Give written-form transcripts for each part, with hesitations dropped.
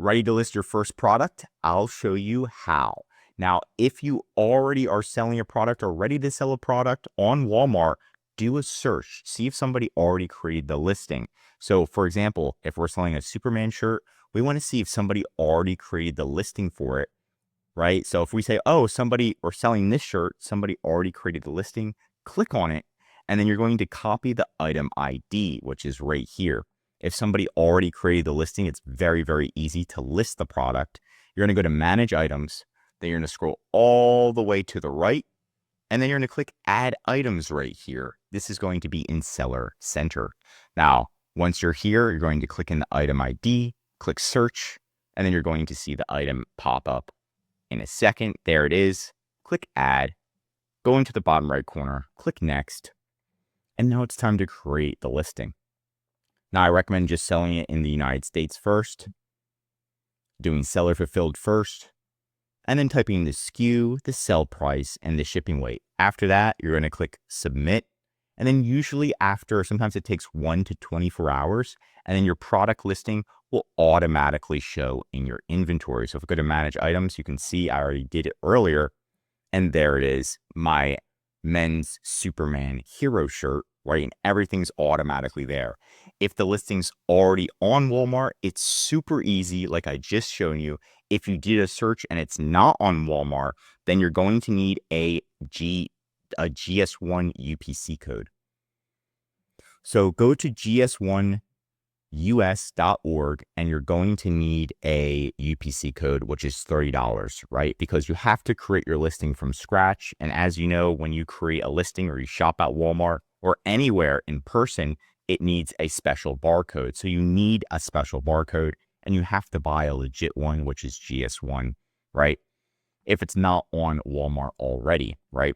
Ready to list your first product? I'll show you how. Now, if you already are selling a product or ready to sell a product on Walmart, do a search. See if somebody already created the listing. So for example, if we're selling a Superman shirt, we want to see if somebody already created the listing for it, right? So if we say, oh, we're selling this shirt, somebody already created the listing, click on it, and then you're going to copy the item ID, which is right here. If somebody already created the listing, it's very, very easy to list the product. You're going to go to Manage Items, then you're going to scroll all the way to the right, and then you're going to click Add Items right here. This is going to be in Seller Center. Now, once you're here, you're going to click in the item ID, click Search, and then you're going to see the item pop up. In a second, there it is. Click Add, go into the bottom right corner, click Next, and now it's time to create the listing. Now, I recommend just selling it in the United States first, doing seller fulfilled first, and then typing the SKU, the sell price, and the shipping weight. After that, you're going to click Submit. And then usually sometimes it takes 1 to 24 hours, and then your product listing will automatically show in your inventory. So if we go to Manage Items, you can see I already did it earlier. And there it is, my men's Superman hero shirt, right? And everything's automatically there. If the listing's already on Walmart, it's super easy, like I just shown you. If you did a search and it's not on Walmart, then you're going to need a GS1 UPC code. So go to GS1US.org and you're going to need a UPC code, which is $30, right? Because you have to create your listing from scratch. And as you know, when you create a listing or you shop at Walmart or anywhere in person, it needs a special barcode. So you need a special barcode and you have to buy a legit one, which is GS1, right? If it's not on Walmart already, right?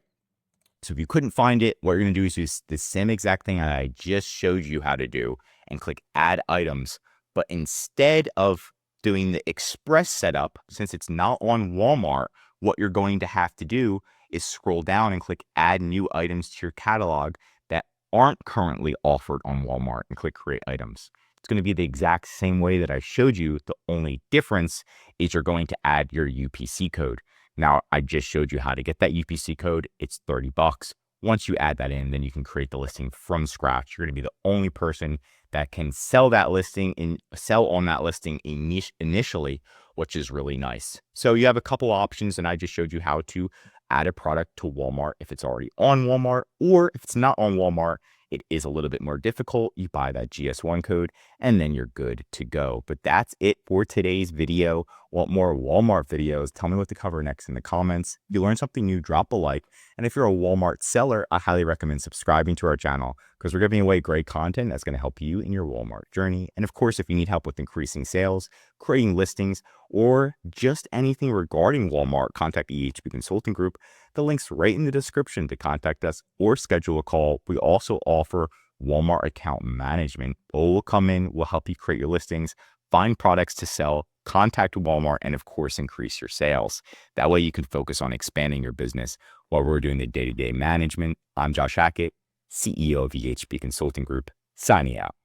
So if you couldn't find it, what you're going to do is use the same exact thing that I just showed you how to do and click Add Items. But instead of doing the express setup, since it's not on Walmart, what you're going to have to do is scroll down and click Add New Items to your catalog that aren't currently offered on Walmart and click Create Items. It's going to be the exact same way that I showed you. The only difference is you're going to add your UPC code. Now, I just showed you how to get that UPC code. It's $30. Once you add that in, then you can create the listing from scratch. You're going to be the only person that can sell that listing and sell on that listing initially, which is really nice. So you have a couple options, and I just showed you how to add a product to Walmart if it's already on Walmart, or if it's not on Walmart, it is a little bit more difficult. You buy that GS1 code and then you're good to go. But that's it for today's video. Want more Walmart videos? Tell me what to cover next in the comments. If you learned something new, drop a like. And if you're a Walmart seller, I highly recommend subscribing to our channel because we're giving away great content that's going to help you in your Walmart journey. And of course, if you need help with increasing sales, creating listings, or just anything regarding Walmart, contact EHP Consulting Group. The link's right in the description to contact us or schedule a call. We also offer Walmart account management. We'll come in, we'll help you create your listings, find products to sell, contact Walmart, and of course, increase your sales. That way you can focus on expanding your business while we're doing the day-to-day management. I'm Josh Hackett, CEO of EHP Consulting Group, signing out.